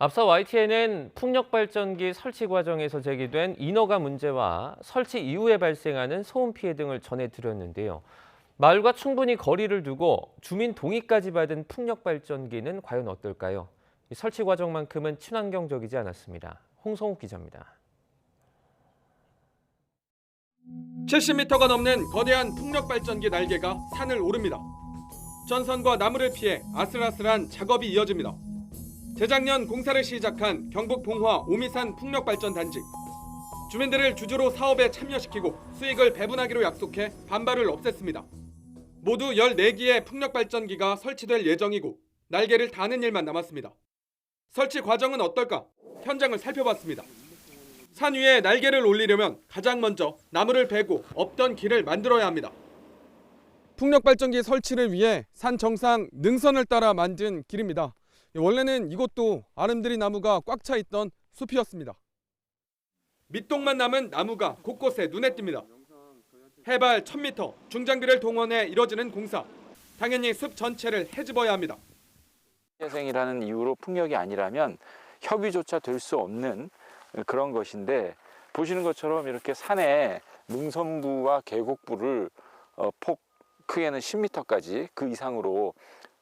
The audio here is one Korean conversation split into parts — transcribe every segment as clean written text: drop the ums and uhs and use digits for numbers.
앞서 YTN은 풍력발전기 설치 과정에서 제기된 인허가 문제와 설치 이후에 발생하는 소음 피해 등을 전해드렸는데요. 마을과 충분히 거리를 두고 주민 동의까지 받은 풍력발전기는 과연 어떨까요? 이 설치 과정만큼은 친환경적이지 않았습니다. 홍성욱 기자입니다. 70m가 넘는 거대한 풍력발전기 날개가 산을 오릅니다. 전선과 나무를 피해 아슬아슬한 작업이 이어집니다. 재작년 공사를 시작한 경북 봉화 오미산 풍력발전단지. 주민들을 주주로 사업에 참여시키고 수익을 배분하기로 약속해 반발을 없앴습니다. 모두 14기의 풍력발전기가 설치될 예정이고 날개를 다는 일만 남았습니다. 설치 과정은 어떨까? 현장을 살펴봤습니다. 산 위에 날개를 올리려면 가장 먼저 나무를 베고 없던 길을 만들어야 합니다. 풍력발전기 설치를 위해 산 정상 능선을 따라 만든 길입니다. 원래는 이곳도 아름드리 나무가 꽉 차 있던 숲이었습니다. 밑동만 남은 나무가 곳곳에 눈에 띕니다. 해발 1000m, 중장비를 동원해 이뤄지는 공사. 당연히 숲 전체를 헤집어야 합니다. 재생이라는 이유로 풍력이 아니라면 협의조차 될 수 없는 그런 것인데, 보시는 것처럼 이렇게 산에 능선부와 계곡부를 폭 크게는 10m까지 그 이상으로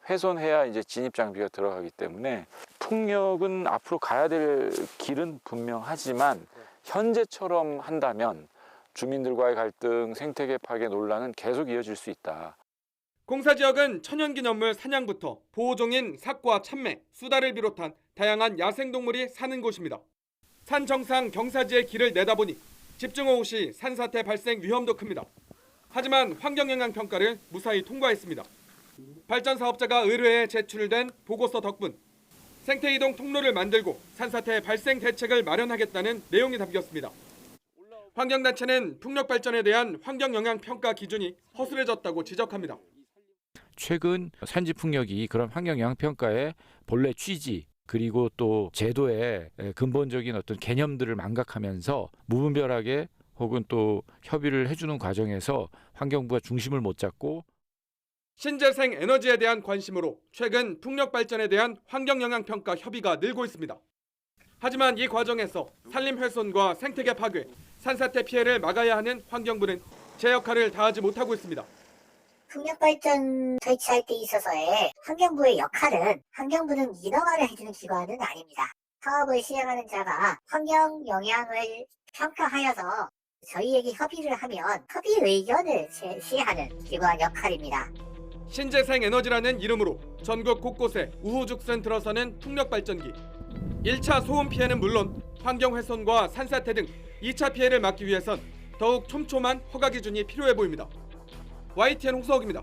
훼손해야 이제 진입 장비가 들어가기 때문에 풍력은 앞으로 가야 될 길은 분명하지만 현재처럼 한다면 주민들과의 갈등, 생태계 파괴 논란은 계속 이어질 수 있다. 공사 지역은 천연기념물 산양부터 보호종인 삭과 참매, 수달을 비롯한 다양한 야생동물이 사는 곳입니다. 산 정상 경사지의 길을 내다보니 집중호우 시 산사태 발생 위험도 큽니다. 하지만 환경영향평가를 무사히 통과했습니다. 발전 사업자가 의뢰해 제출된 보고서 덕분 생태이동 통로를 만들고 산사태 발생 대책을 마련하겠다는 내용이 담겼습니다. 환경단체는 풍력발전에 대한 환경영향평가 기준이 허술해졌다고 지적합니다. 최근 산지풍력이 그런 환경영향평가의 본래 취지 그리고 또 제도의 근본적인 어떤 개념들을 망각하면서 무분별하게 혹은 또 협의를 해주는 과정에서 환경부가 중심을 못 잡고 신재생 에너지에 대한 관심으로 최근 풍력발전에 대한 환경영향평가 협의가 늘고 있습니다. 하지만 이 과정에서 산림 훼손과 생태계 파괴, 산사태 피해를 막아야 하는 환경부는 제 역할을 다하지 못하고 있습니다. 풍력발전 설치할 때 있어서의 환경부의 역할은 환경부는 인허가를 해주는 기관은 아닙니다. 사업을 시행하는 자가 환경 영향을 평가하여서 저희에게 협의를 하면 협의 의견을 제시하는 기관 역할입니다. 신재생 에너지라는 이름으로 전국 곳곳에 우후죽순 들어서는 풍력발전기. 1차 소음 피해는 물론 환경 훼손과 산사태 등 2차 피해를 막기 위해선 더욱 촘촘한 허가 기준이 필요해 보입니다. YTN 홍성욱입니다.